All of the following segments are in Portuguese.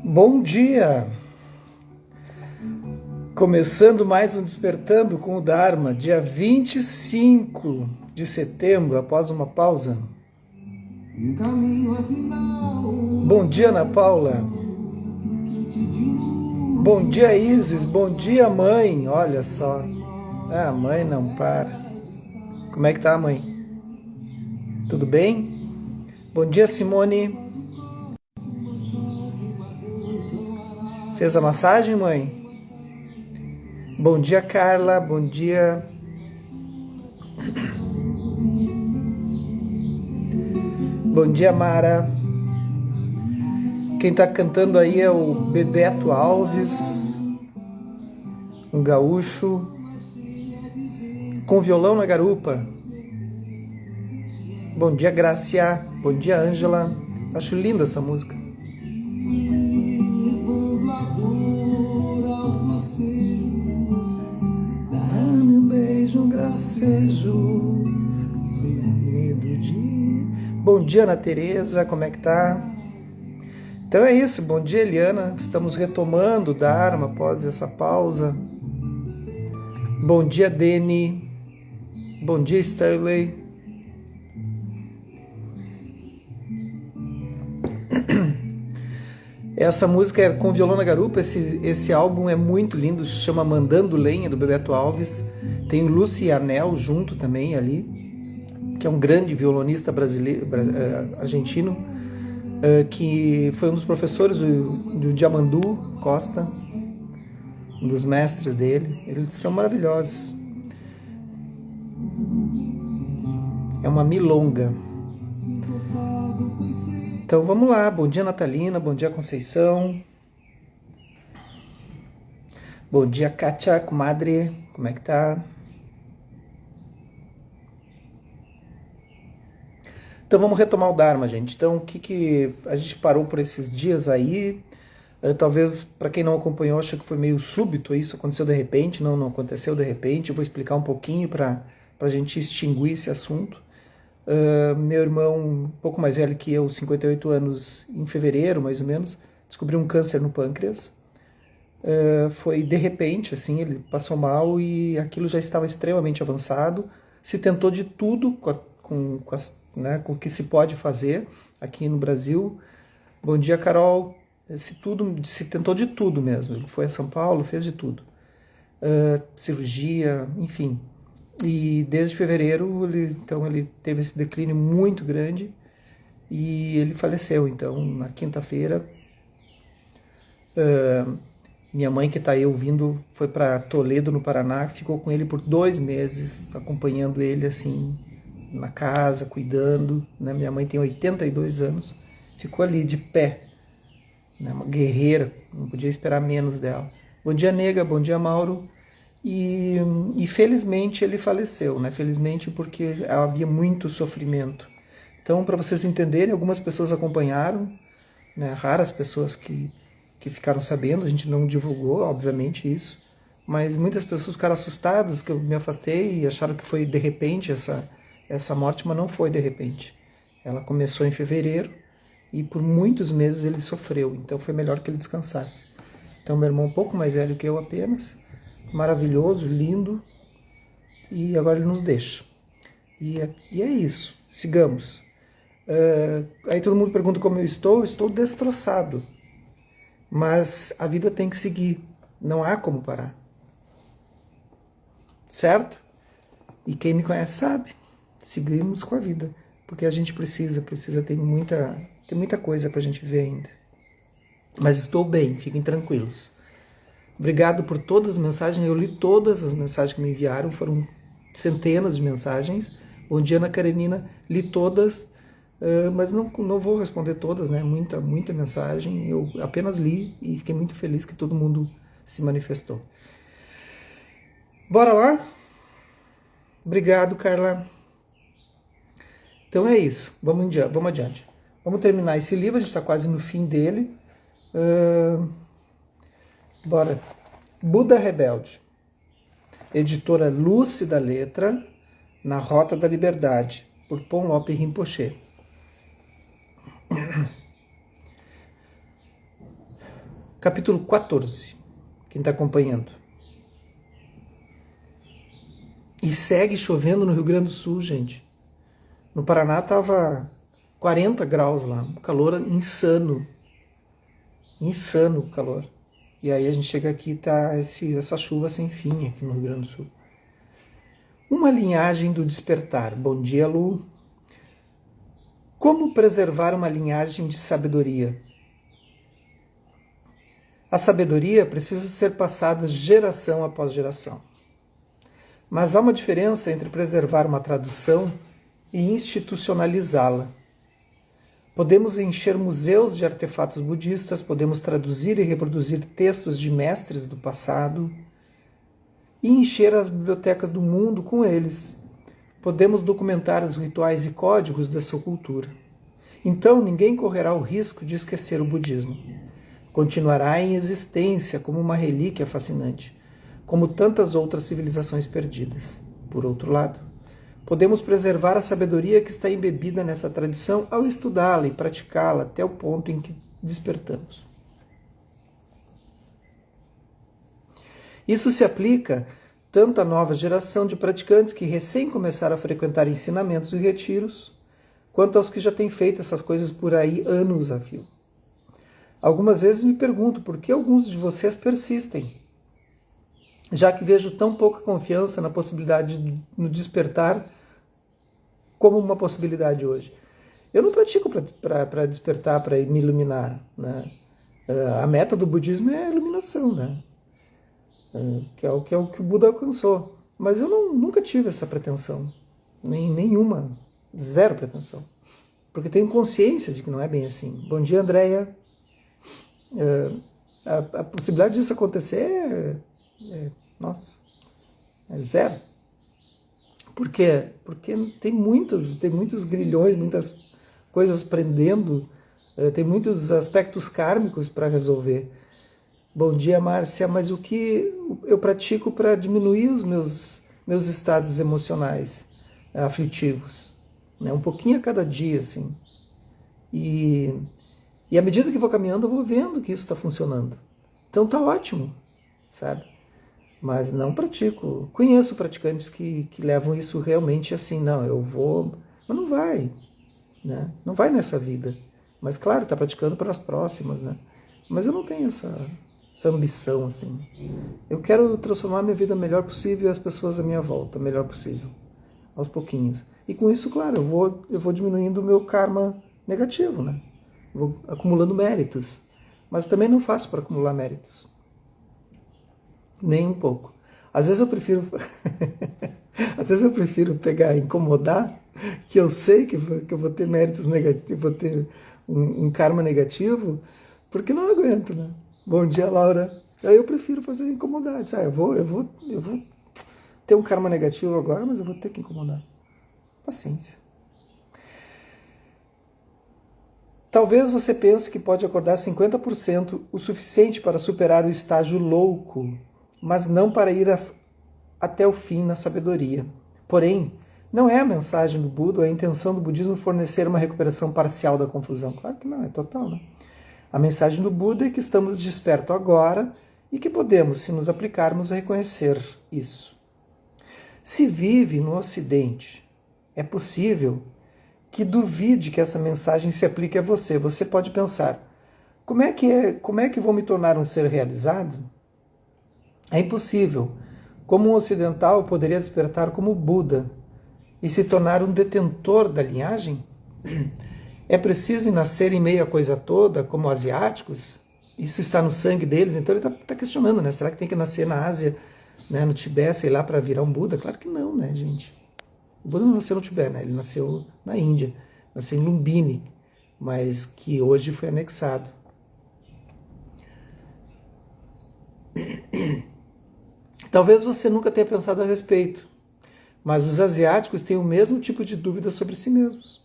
Bom dia! Começando mais um Despertando com o Dharma, dia 25 de setembro, após uma pausa. Bom dia, Ana Paula. Bom dia, Isis. Bom dia, mãe. Olha só. Ah, a mãe não para. Como é que tá, mãe? Tudo bem? Bom dia, Simone. Fez a massagem, mãe? Bom dia, Carla. Bom dia. Bom dia, Mara. Quem tá cantando aí é o Bebeto Alves, um gaúcho, com violão na garupa. Bom dia, Gracia. Bom dia, Ângela. Acho linda essa música. Dá-me um beijo, um gracejo, sem medo de... Bom dia, Ana Tereza. Como é que tá? Então é isso, bom dia, Eliana. Estamos retomando o Dharma após essa pausa. Bom dia, Deni. Bom dia, Sterley. Essa música é com violão na garupa. Esse álbum é muito lindo, se chama Mandando Lenha, do Bebeto Alves. Tem o Luci Arnel junto também ali, que é um grande violonista brasileiro, argentino, que foi um dos professores do Diamandu Costa, um dos mestres dele. Eles são maravilhosos. É uma milonga. Então vamos lá. Bom dia, Natalina. Bom dia, Conceição. Bom dia, Kátia, comadre. Como é que tá? Então vamos retomar o Dharma, gente. Então o que a gente parou por esses dias aí? Talvez para quem não acompanhou, acho que foi meio súbito isso, aconteceu de repente. Não aconteceu de repente. Eu vou explicar um pouquinho para a gente extinguir esse assunto. Meu irmão, um pouco mais velho que eu, 58 anos, em fevereiro mais ou menos, descobriu um câncer no pâncreas. Foi de repente, assim, ele passou mal e aquilo já estava extremamente avançado. Se tentou de tudo com o que se pode fazer aqui no Brasil. Bom dia, Carol. Se tentou de tudo mesmo. Ele foi a São Paulo, fez de tudo. Cirurgia, enfim. E desde fevereiro, ele teve esse declínio muito grande e ele faleceu. Então, na quinta-feira, minha mãe, que está aí ouvindo, foi para Toledo, no Paraná, ficou com ele por 2 meses, acompanhando ele assim na casa, cuidando. Né? Minha mãe tem 82 anos, ficou ali de pé, né? Uma guerreira, não podia esperar menos dela. Bom dia, Nega. Bom dia, Mauro. E felizmente ele faleceu, né? Felizmente, porque havia muito sofrimento. Então, para vocês entenderem, algumas pessoas acompanharam, né? Raras pessoas que ficaram sabendo, a gente não divulgou, obviamente, isso, mas muitas pessoas ficaram assustadas que eu me afastei e acharam que foi de repente essa morte, mas não foi de repente. Ela começou em fevereiro e por muitos meses ele sofreu, então foi melhor que ele descansasse. Então, meu irmão, um pouco mais velho que eu apenas, maravilhoso, lindo, e agora ele nos deixa. E é isso, sigamos. Aí todo mundo pergunta como eu estou destroçado, mas a vida tem que seguir, não há como parar, certo? E quem me conhece sabe, seguimos com a vida, porque a gente precisa ter muita coisa para a gente ver ainda. Mas estou bem, fiquem tranquilos. Obrigado por todas as mensagens, eu li todas as mensagens que me enviaram, foram centenas de mensagens. Bom dia, Ana Karenina, li todas, mas não vou responder todas, né? Muita mensagem, eu apenas li e fiquei muito feliz que todo mundo se manifestou. Bora lá? Obrigado, Carla. Então é isso, vamos adiante. Vamos terminar esse livro, a gente está quase no fim dele. Bora. Buda Rebelde. Editora Lúcida Letra, Na Rota da Liberdade, por Ponlop Rinpoche. capítulo 14, quem está acompanhando. E segue chovendo no Rio Grande do Sul, gente. No Paraná estava 40 graus lá, um calor insano. Insano o calor. E aí a gente chega aqui e tá essa chuva sem fim aqui no Rio Grande do Sul. Uma linhagem do despertar. Bom dia, Lu. Como preservar uma linhagem de sabedoria? A sabedoria precisa ser passada geração após geração. Mas há uma diferença entre preservar uma tradução e institucionalizá-la. Podemos encher museus de artefatos budistas, podemos traduzir e reproduzir textos de mestres do passado e encher as bibliotecas do mundo com eles. Podemos documentar os rituais e códigos da sua cultura. Então ninguém correrá o risco de esquecer o budismo. Continuará em existência como uma relíquia fascinante, como tantas outras civilizações perdidas. Por outro lado, podemos preservar a sabedoria que está embebida nessa tradição ao estudá-la e praticá-la até o ponto em que despertamos. Isso se aplica tanto à nova geração de praticantes que recém começaram a frequentar ensinamentos e retiros, quanto aos que já têm feito essas coisas por aí anos a fio. Algumas vezes me pergunto por que alguns de vocês persistem, já que vejo tão pouca confiança na possibilidade no despertar como uma possibilidade hoje. Eu não pratico para despertar, para me iluminar, né? A meta do budismo é a iluminação, né? Que é o que o Buda alcançou. Mas eu nunca tive essa pretensão, nenhuma, zero pretensão. Porque tenho consciência de que não é bem assim. Bom dia, Andréia. A possibilidade disso acontecer nossa, é zero. Por quê? Porque tem muitos grilhões, muitas coisas prendendo, tem muitos aspectos kármicos para resolver. Bom dia, Márcia, mas o que eu pratico para diminuir os meus estados emocionais aflitivos? Né? Um pouquinho a cada dia, assim. E à medida que vou caminhando, eu vou vendo que isso está funcionando. Então tá ótimo, sabe? Mas não pratico. Conheço praticantes que levam isso realmente assim, não, eu vou... Mas não vai, né? Não vai nessa vida. Mas claro, está praticando para as próximas, né? Mas eu não tenho essa ambição, assim. Eu quero transformar minha vida melhor possível e as pessoas à minha volta melhor possível, aos pouquinhos. E com isso, claro, eu vou diminuindo o meu karma negativo, né? Vou acumulando méritos. Mas também não faço para acumular méritos. Nem um pouco. Às vezes eu prefiro às vezes eu prefiro pegar e incomodar, que eu sei que eu vou ter méritos negativos, vou ter um karma negativo, porque não aguento, né? Bom dia, Laura. Aí eu prefiro fazer incomodar. Eu vou ter um karma negativo agora, mas eu vou ter que incomodar. Paciência. Talvez você pense que pode acordar 50% o suficiente para superar o estágio louco, mas não para ir até o fim na sabedoria. Porém, não é a mensagem do Buda, a intenção do budismo fornecer uma recuperação parcial da confusão. Claro que não, é total, né? A mensagem do Buda é que estamos despertos agora e que podemos, se nos aplicarmos, reconhecer isso. Se vive no Ocidente, é possível que duvide que essa mensagem se aplique a você. Você pode pensar, como é que vou me tornar um ser realizado? É impossível. Como um ocidental, eu poderia despertar como Buda e se tornar um detentor da linhagem? É preciso nascer em meio à coisa toda, como asiáticos? Isso está no sangue deles? Então ele está questionando, né? Será que tem que nascer na Ásia, né, no Tibete, sei lá, para virar um Buda? Claro que não, né, gente? O Buda não nasceu no Tibete, né? Ele nasceu na Índia, nasceu em Lumbini, mas que hoje foi anexado. Talvez você nunca tenha pensado a respeito, mas os asiáticos têm o mesmo tipo de dúvida sobre si mesmos.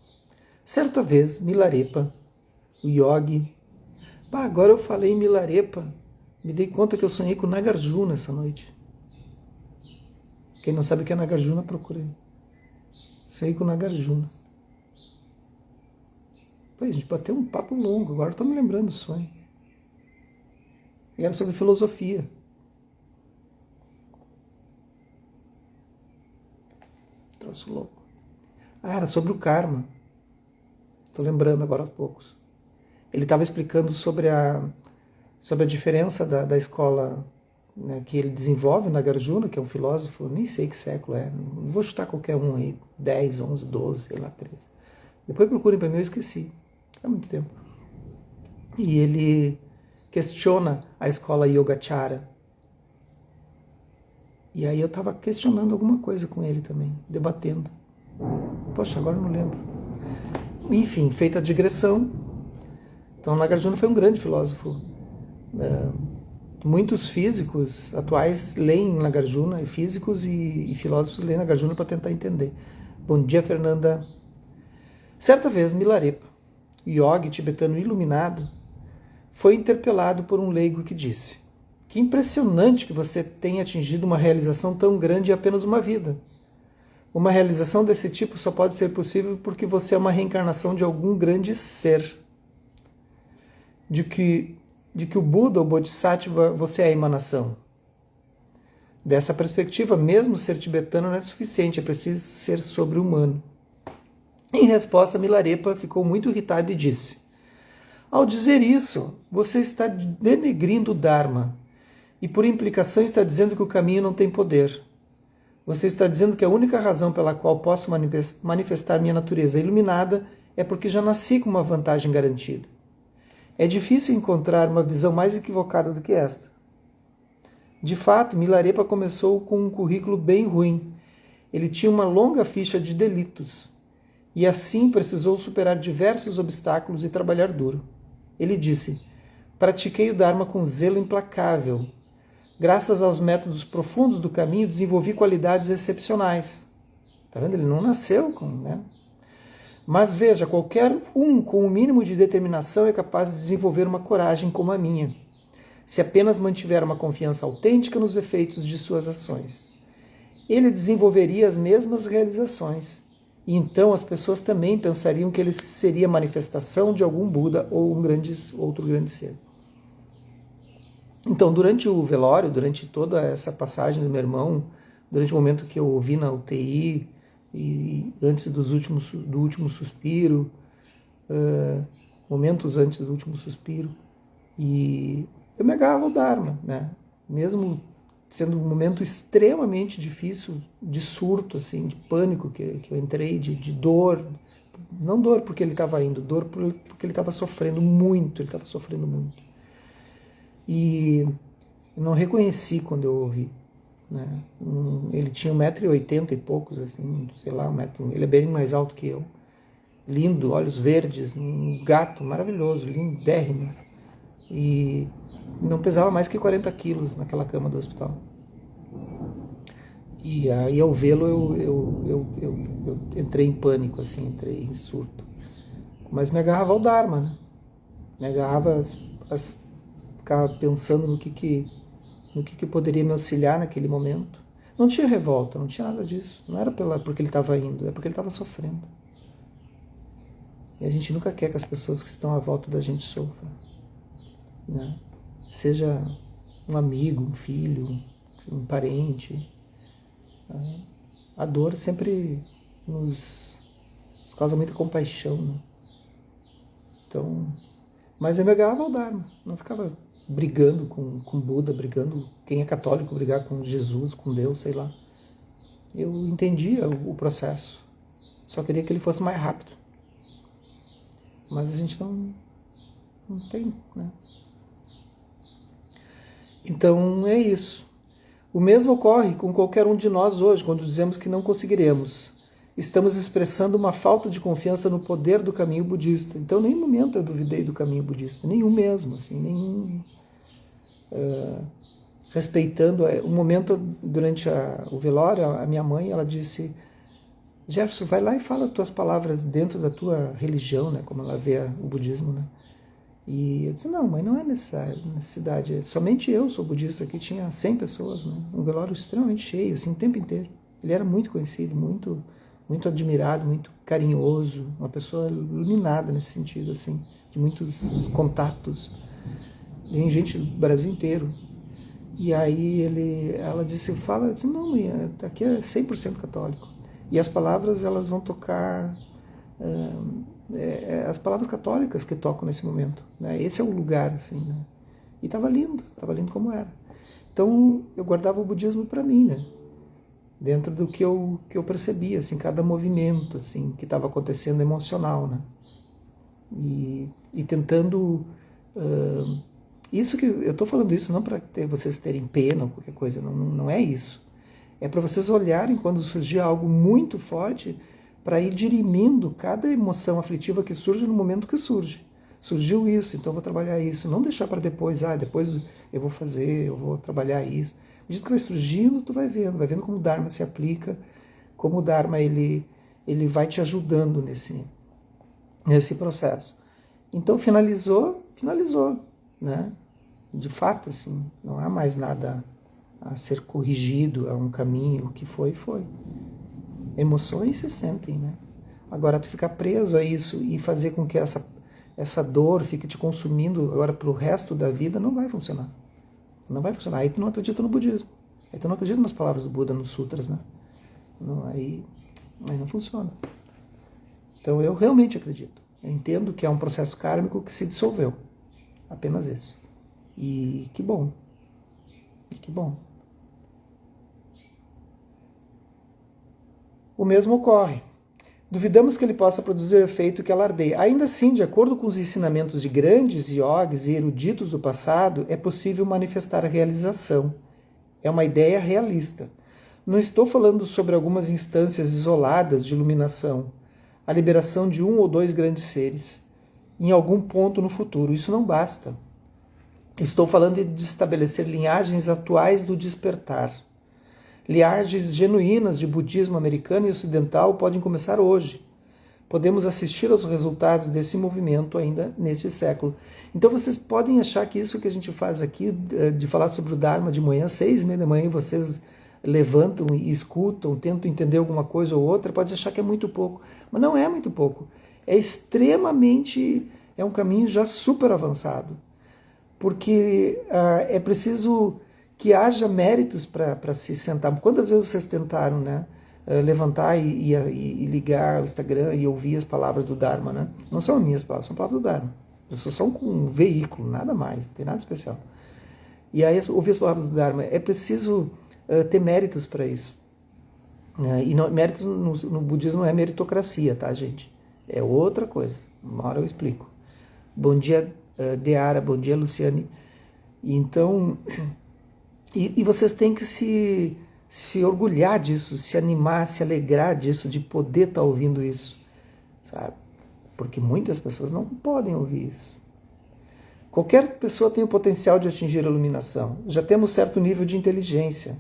Certa vez, Milarepa, o yogi... agora eu falei em Milarepa, me dei conta que eu sonhei com Nagarjuna essa noite. Quem não sabe o que é Nagarjuna, procure. Sonhei com Nagarjuna. Pô, a gente bateu um papo longo, agora eu estou me lembrando do sonho. E era sobre filosofia. Troço louco. Era sobre o karma. Estou lembrando agora há poucos. Ele estava explicando sobre a diferença da escola, né, que ele desenvolve na Nagarjuna, que é um filósofo, nem sei que século é, não vou chutar qualquer um aí, 10, 11, 12, sei lá, 13. Depois procurem para mim, eu esqueci. Há muito tempo. E ele questiona a escola Yogacara. E aí eu estava questionando alguma coisa com ele também, debatendo. Poxa, agora eu não lembro. Enfim, feita a digressão. Então, Nagarjuna foi um grande filósofo. Muitos físicos atuais leem Nagarjuna, e físicos e filósofos leem Nagarjuna para tentar entender. Bom dia, Fernanda. Certa vez, Milarepa, yogi tibetano iluminado, foi interpelado por um leigo que disse: que impressionante que você tenha atingido uma realização tão grande em apenas uma vida. Uma realização desse tipo só pode ser possível porque você é uma reencarnação de algum grande ser. De que o Buda ou Bodhisattva você é a emanação. Dessa perspectiva, mesmo ser tibetano não é suficiente, é preciso ser sobre-humano. Em resposta, Milarepa ficou muito irritado e disse: ao dizer isso, você está denegrindo o Dharma e, por implicação, está dizendo que o caminho não tem poder. Você está dizendo que a única razão pela qual posso manifestar minha natureza iluminada é porque já nasci com uma vantagem garantida. É difícil encontrar uma visão mais equivocada do que esta. De fato, Milarepa começou com um currículo bem ruim. Ele tinha uma longa ficha de delitos e assim precisou superar diversos obstáculos e trabalhar duro. Ele disse: pratiquei o Dharma com zelo implacável. Graças aos métodos profundos do caminho, desenvolvi qualidades excepcionais. Está vendo? Ele não nasceu com, né? Mas veja, qualquer um com o mínimo de determinação é capaz de desenvolver uma coragem como a minha, se apenas mantiver uma confiança autêntica nos efeitos de suas ações. Ele desenvolveria as mesmas realizações, e então as pessoas também pensariam que ele seria manifestação de algum Buda ou outro grande ser. Então, durante o velório, durante toda essa passagem do meu irmão, durante o momento que eu ouvi na UTI, e antes do último suspiro, momentos antes do último suspiro, e eu me agarrava ao Dharma, né? Mesmo sendo um momento extremamente difícil, de surto, assim, de pânico que eu entrei, de dor, não dor porque ele estava indo, dor porque ele estava sofrendo muito, E eu não reconheci quando eu ouvi. Né? Ele tinha 1,80 m e poucos, assim, sei lá, 1 m. Ele é bem mais alto que eu. Lindo, olhos verdes, um gato maravilhoso, lindérrimo. E não pesava mais que 40 quilos naquela cama do hospital. E aí, ao vê-lo, eu entrei em pânico, assim, entrei em surto. Mas me agarrava ao Dharma, né? Me agarrava ficava pensando no que poderia me auxiliar naquele momento. Não tinha revolta, não tinha nada disso. Não era porque ele estava indo, é porque ele estava sofrendo. E a gente nunca quer que as pessoas que estão à volta da gente sofram. Né? Seja um amigo, um filho, um parente. A dor sempre nos causa muita compaixão. Né? Então, mas eu me agarrava ao Dharma, não ficava brigando com Buda, brigando, quem é católico brigar com Jesus, com Deus, sei lá. Eu entendia o processo, só queria que ele fosse mais rápido. Mas a gente não tem, né? Então é isso. O mesmo ocorre com qualquer um de nós hoje, quando dizemos que não conseguiremos. Estamos expressando uma falta de confiança no poder do caminho budista. Então, em nenhum momento eu duvidei do caminho budista, nenhum mesmo, assim, nenhum. Respeitando um momento durante o velório, a minha mãe, ela disse: Jefferson, vai lá e fala tuas palavras dentro da tua religião, né, como ela vê o budismo, né? E eu disse: não, mãe, não é necessidade, somente eu sou budista. Aqui tinha 100 pessoas, né? Um velório extremamente cheio, assim, o tempo inteiro. Ele era muito conhecido, muito admirado, muito carinhoso, uma pessoa iluminada nesse sentido, assim, de muitos contatos. vem gente do Brasil inteiro. E aí ela disse, eu disse, não, mãe, aqui é 100% católico. E as palavras, elas vão tocar, as palavras católicas que tocam nesse momento, né? Esse é o lugar, assim, né? E estava lindo como era. Então, eu guardava o budismo para mim, né? Dentro do que eu percebia, assim, cada movimento, assim, que estava acontecendo emocional, né? E tentando... isso que eu estou falando isso não para vocês terem pena ou qualquer coisa, não é isso. É para vocês olharem quando surgir algo muito forte, para ir dirimindo cada emoção aflitiva que surge no momento que surge. Surgiu isso, então eu vou trabalhar isso. Não deixar para depois, depois eu vou fazer, eu vou trabalhar isso. Do jeito que vai surgindo, tu vai vendo como o Dharma se aplica, como o Dharma ele vai te ajudando nesse processo. Então finalizou, né? De fato, assim, não há mais nada a ser corrigido, é um caminho, o que foi. Emoções se sentem, né? Agora, tu ficar preso a isso e fazer com que essa dor fique te consumindo agora pro resto da vida, não vai funcionar. Não vai funcionar. Aí tu não acredita no budismo. Aí tu não acredita nas palavras do Buda, nos sutras, né? Não, aí não funciona. Então eu realmente acredito. Eu entendo que é um processo kármico que se dissolveu. Apenas isso. E que bom. O mesmo ocorre. Duvidamos que ele possa produzir o efeito que alardeia. Ainda assim, de acordo com os ensinamentos de grandes yogis e eruditos do passado, é possível manifestar a realização. É uma ideia realista. Não estou falando sobre algumas instâncias isoladas de iluminação, a liberação de um ou dois grandes seres, em algum ponto no futuro. Isso não basta. Estou falando de estabelecer linhagens atuais do despertar. Linhagens genuínas de budismo americano e ocidental podem começar hoje. Podemos assistir aos resultados desse movimento ainda neste século. Então vocês podem achar que isso que a gente faz aqui, de falar sobre o Dharma de manhã, 6h30 da manhã, e vocês levantam e escutam, tentam entender alguma coisa ou outra, pode achar que é muito pouco. Mas não é muito pouco. É um caminho já super avançado. Porque é preciso que haja méritos para se sentar. Quantas vezes vocês tentaram, né, levantar e ligar o Instagram e ouvir as palavras do Dharma, né? Não são minhas palavras, são palavras do Dharma. Só são com um veículo, nada mais, não tem nada especial. E aí ouvir as palavras do Dharma, é preciso ter méritos para isso. E méritos no budismo não é meritocracia, tá, gente? É outra coisa. Uma hora eu explico. Bom dia, Deara, bom dia, Luciane. Então, e vocês têm que se orgulhar disso, se animar, se alegrar disso, de poder estar ouvindo isso, sabe? Porque muitas pessoas não podem ouvir isso. Qualquer pessoa tem o potencial de atingir a iluminação. Já temos certo nível de inteligência,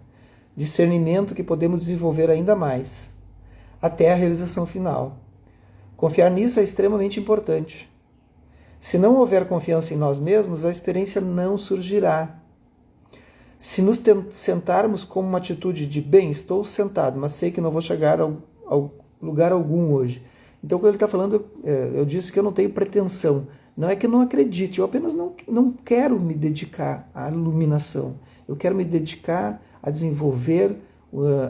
discernimento que podemos desenvolver ainda mais, até a realização final. Confiar nisso é extremamente importante. Se não houver confiança em nós mesmos, a experiência não surgirá. Se nos sentarmos com uma atitude de, bem, estou sentado, mas sei que não vou chegar ao lugar algum hoje. Então, quando ele está falando, eu disse que eu não tenho pretensão. Não é que eu não acredite, eu apenas não quero me dedicar à iluminação. Eu quero me dedicar a desenvolver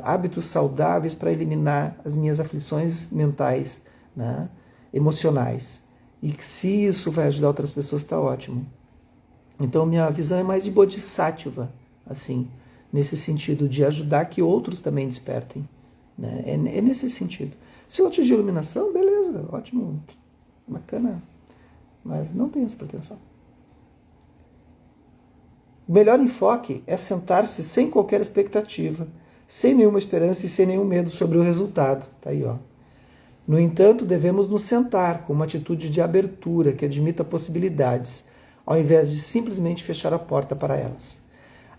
hábitos saudáveis para eliminar as minhas aflições mentais, né, emocionais. E se isso vai ajudar outras pessoas, está ótimo. Então, minha visão é mais de bodhisattva, assim, nesse sentido de ajudar que outros também despertem, né? É nesse sentido. Se eu atingir a iluminação, beleza, ótimo, bacana, mas não tenho essa pretensão. O melhor enfoque é sentar-se sem qualquer expectativa, sem nenhuma esperança e sem nenhum medo sobre o resultado. Tá aí, ó. No entanto, devemos nos sentar com uma atitude de abertura que admita possibilidades, ao invés de simplesmente fechar a porta para elas.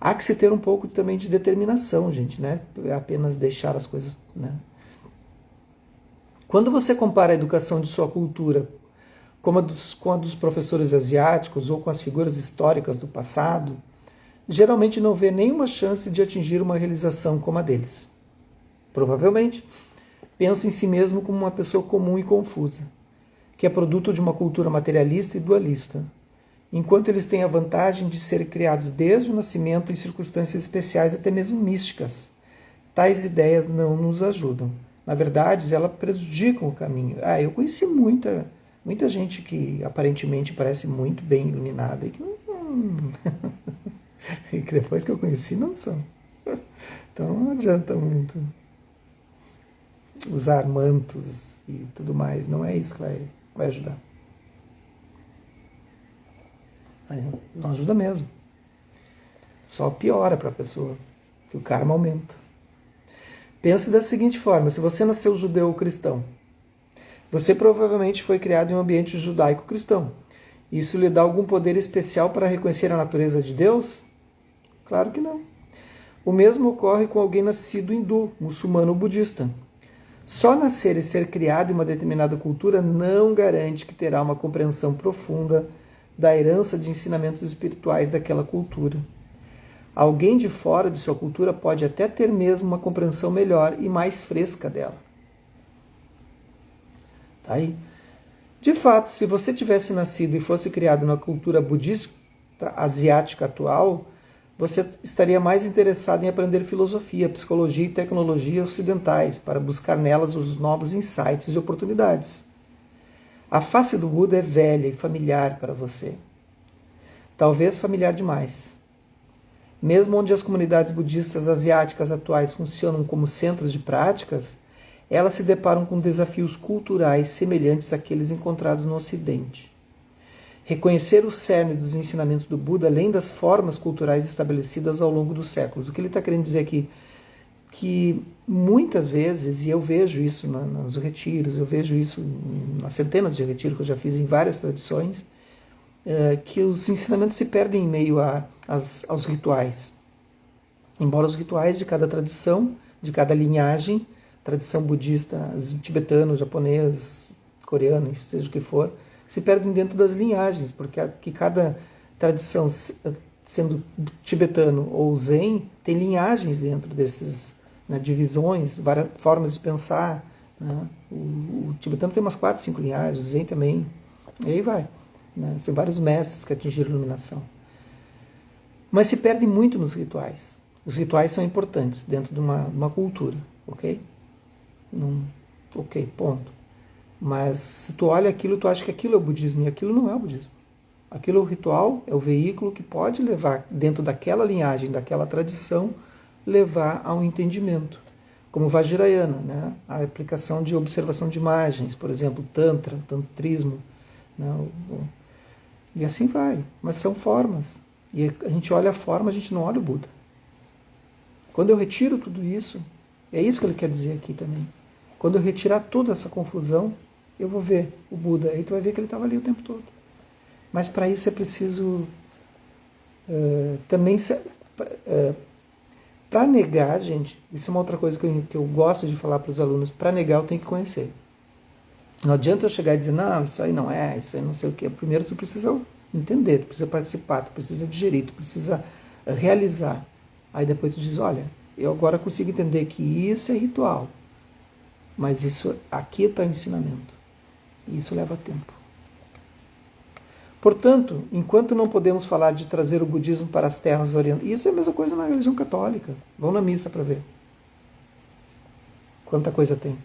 Há que se ter um pouco também de determinação, gente, né? É apenas deixar as coisas, né? Quando você compara a educação de sua cultura com a dos professores asiáticos ou com as figuras históricas do passado, geralmente não vê nenhuma chance de atingir uma realização como a deles. Provavelmente, pensa em si mesmo como uma pessoa comum e confusa, que é produto de uma cultura materialista e dualista, enquanto eles têm a vantagem de serem criados desde o nascimento em circunstâncias especiais, até mesmo místicas. Tais ideias não nos ajudam. Na verdade, elas prejudicam o caminho. Eu conheci muita gente que aparentemente parece muito bem iluminada e que não... e que depois que eu conheci não são. Então não adianta muito usar mantos e tudo mais. Não é isso que vai ajudar. Não ajuda mesmo. Só piora para a pessoa, que o karma aumenta. Pense da seguinte forma: se você nasceu judeu ou cristão, você provavelmente foi criado em um ambiente judaico-cristão. Isso lhe dá algum poder especial para reconhecer a natureza de Deus? Claro que não. O mesmo ocorre com alguém nascido hindu, muçulmano ou budista. Só nascer e ser criado em uma determinada cultura não garante que terá uma compreensão profunda da herança de ensinamentos espirituais daquela cultura. Alguém de fora de sua cultura pode até ter mesmo uma compreensão melhor e mais fresca dela. Tá aí. De fato, se você tivesse nascido e fosse criado na cultura budista asiática atual, você estaria mais interessado em aprender filosofia, psicologia e tecnologia ocidentais para buscar nelas os novos insights e oportunidades. A face do Buda é velha e familiar para você. Talvez familiar demais. Mesmo onde as comunidades budistas asiáticas atuais funcionam como centros de práticas, elas se deparam com desafios culturais semelhantes àqueles encontrados no Ocidente. Reconhecer o cerne dos ensinamentos do Buda, além das formas culturais estabelecidas ao longo dos séculos. O que ele está querendo dizer aqui? Que muitas vezes, e eu vejo isso nos retiros, eu vejo isso nas centenas de retiros que eu já fiz em várias tradições, que os ensinamentos se perdem em meio aos rituais. Embora os rituais de cada tradição, de cada linhagem, tradição budista, tibetano, japonês, coreano, seja o que for, se perdem dentro das linhagens, porque cada tradição, sendo tibetano ou zen, tem linhagens dentro desses, né, divisões, várias formas de pensar. Né? O tibetano tem umas 4, 5 linhagens, o zen também, e aí vai. Né? São vários mestres que atingiram a iluminação. Mas se perdem muito nos rituais. Os rituais são importantes dentro de uma cultura, ok? Ok, ponto. Mas se tu olha aquilo, tu acha que aquilo é o budismo, e aquilo não é o budismo. Aquilo é o ritual, é o veículo que pode levar, dentro daquela linhagem, daquela tradição, levar a um entendimento. Como Vajrayana, né? A aplicação de observação de imagens, por exemplo, Tantra, Tantrismo, né? E assim vai. Mas são formas. E a gente olha a forma, a gente não olha o Buda. Quando eu retiro tudo isso, é isso que ele quer dizer aqui também. Quando eu retirar toda essa confusão, eu vou ver o Buda. Aí tu vai ver que ele estava ali o tempo todo. Mas para isso é preciso também... para negar, gente, isso é uma outra coisa que eu gosto de falar para os alunos. Para negar, eu tenho que conhecer. Não adianta eu chegar e dizer, não, isso aí não é, isso aí não sei o quê. Primeiro tu precisa entender, tu precisa participar, tu precisa digerir, tu precisa realizar. Aí depois tu diz, olha, eu agora consigo entender que isso é ritual. Mas isso aqui está o ensinamento. E isso leva tempo. Portanto, enquanto não podemos falar de trazer o budismo para as terras orientais, isso é a mesma coisa na religião católica. Vão na missa para ver. Quanta coisa tem.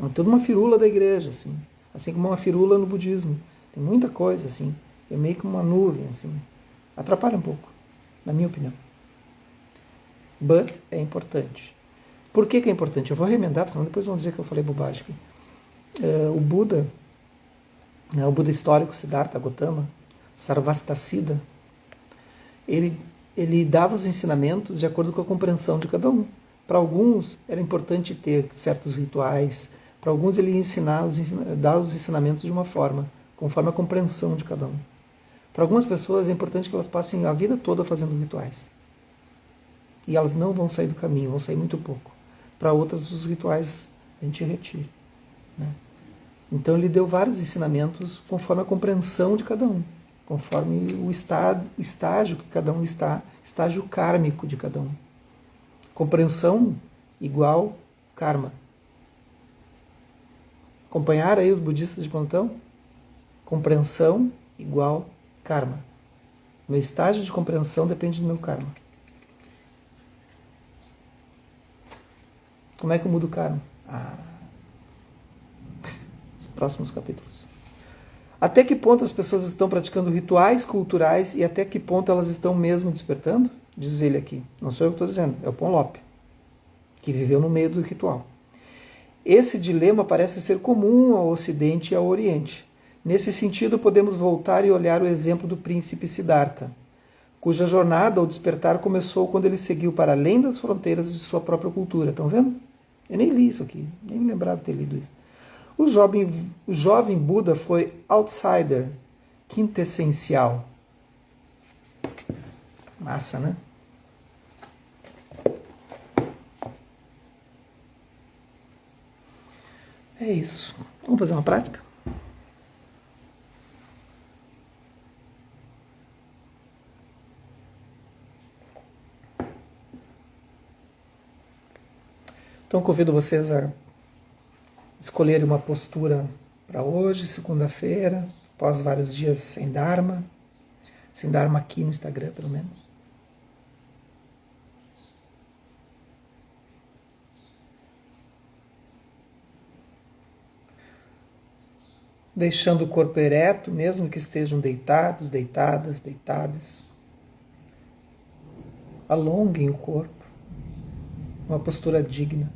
É toda uma firula da igreja, assim como uma firula no budismo. Tem muita coisa, assim. É meio que uma nuvem, assim. Atrapalha um pouco, na minha opinião. But é importante. Por que é importante? Eu vou remendar, senão depois vão dizer que eu falei bobagem aqui. O Buda histórico, Siddhartha Gautama, Sarvastasida, ele dava os ensinamentos de acordo com a compreensão de cada um. Para alguns era importante ter certos rituais, para alguns ele dava os ensinamentos de uma forma, conforme a compreensão de cada um. Para algumas pessoas é importante que elas passem a vida toda fazendo rituais. E elas não vão sair do caminho, vão sair muito pouco. Para outras, os rituais a gente retira. Né? Então ele deu vários ensinamentos conforme a compreensão de cada um, conforme o estágio que cada um está, estágio kármico de cada um. Compreensão igual karma. Acompanhar aí os budistas de plantão? Compreensão igual karma. Meu estágio de compreensão depende do meu karma. Como é que eu mudo o karma? Os próximos capítulos. Até que ponto as pessoas estão praticando rituais culturais e até que ponto elas estão mesmo despertando? Diz ele aqui. Não sou eu que estou dizendo, é o Ponlop, que viveu no meio do ritual. Esse dilema parece ser comum ao Ocidente e ao Oriente. Nesse sentido, podemos voltar e olhar o exemplo do príncipe Siddhartha, cuja jornada ao despertar começou quando ele seguiu para além das fronteiras de sua própria cultura. Estão vendo? Eu nem li isso aqui, nem me lembrava de ter lido isso. O jovem Buda foi outsider, quintessencial. Massa, né? É isso. Vamos fazer uma prática? Então convido vocês a escolherem uma postura para hoje, segunda-feira, após vários dias sem Dharma aqui no Instagram, pelo menos. Deixando o corpo ereto, mesmo que estejam deitados, deitadas, deitadas. Alonguem o corpo, uma postura digna.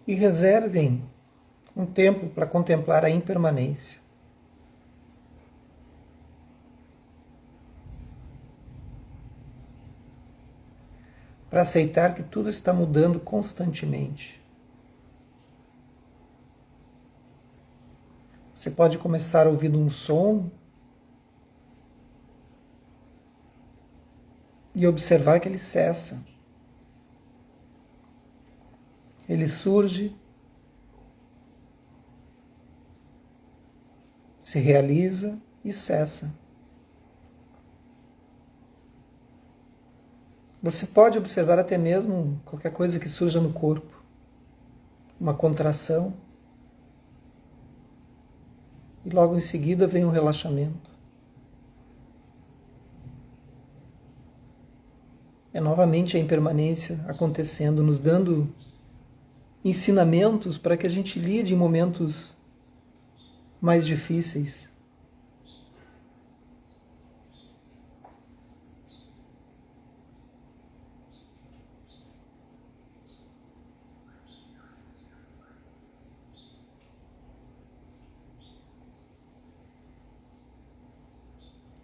E reservem um tempo para contemplar a impermanência. Para aceitar que tudo está mudando constantemente. Você pode começar ouvindo um som e observar que ele cessa. Ele surge, se realiza e cessa. Você pode observar até mesmo qualquer coisa que surja no corpo, uma contração, e logo em seguida vem um relaxamento. É novamente a impermanência acontecendo, nos dando ensinamentos para que a gente lide em momentos mais difíceis.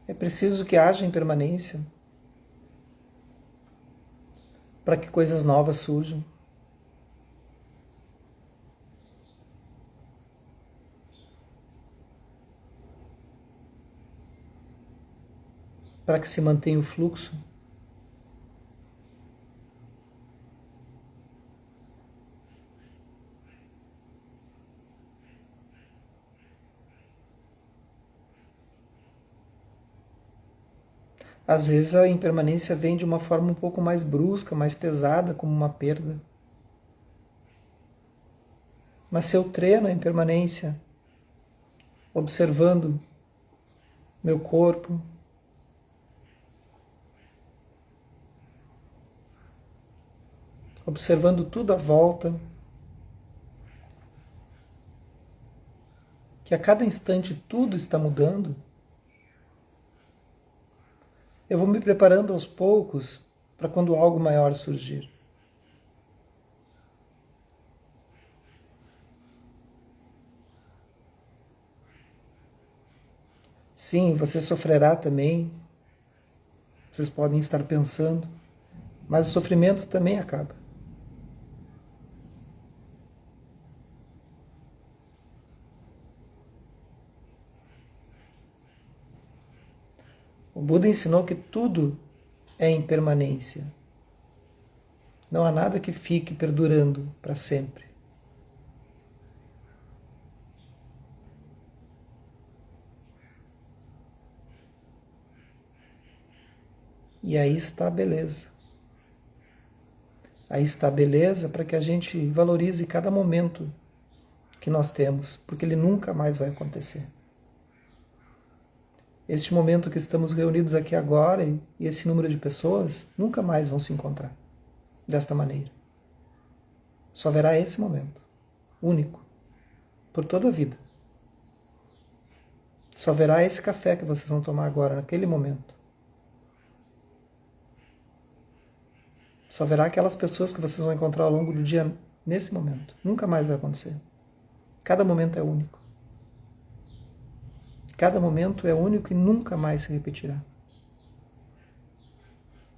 É preciso que haja impermanência para que coisas novas surjam. Para que se mantenha o fluxo. Às vezes a impermanência vem de uma forma um pouco mais brusca, mais pesada, como uma perda. Mas se eu treino a impermanência, observando meu corpo, observando tudo à volta, que a cada instante tudo está mudando, eu vou me preparando aos poucos para quando algo maior surgir. Sim, você sofrerá também, vocês podem estar pensando, mas o sofrimento também acaba. O Buda ensinou que tudo é impermanência. Não há nada que fique perdurando para sempre. E aí está a beleza. Aí está a beleza para que a gente valorize cada momento que nós temos, porque ele nunca mais vai acontecer. Este momento que estamos reunidos aqui agora e esse número de pessoas nunca mais vão se encontrar desta maneira. Só haverá esse momento, único, por toda a vida. Só haverá esse café que vocês vão tomar agora, naquele momento. Só haverá aquelas pessoas que vocês vão encontrar ao longo do dia nesse momento. Nunca mais vai acontecer. Cada momento é único. Cada momento é único e nunca mais se repetirá.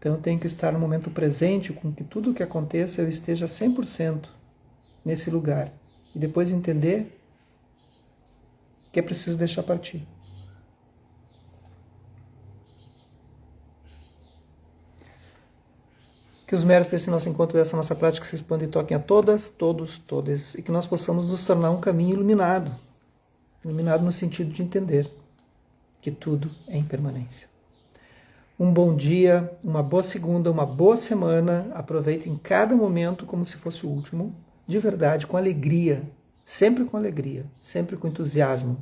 Então eu tenho que estar no momento presente, com que tudo o que aconteça eu esteja 100% nesse lugar. E depois entender que é preciso deixar partir. Que os méritos desse nosso encontro, dessa nossa prática se expandam e toquem a todas, todos, todas, e que nós possamos nos tornar um caminho iluminado. Iluminado no sentido de entender que tudo é impermanência. Um bom dia, uma boa segunda, uma boa semana. Aproveitem cada momento como se fosse o último, de verdade, com alegria, sempre com entusiasmo,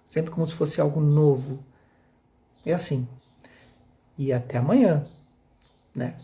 sempre como se fosse algo novo. É assim. E até amanhã, né?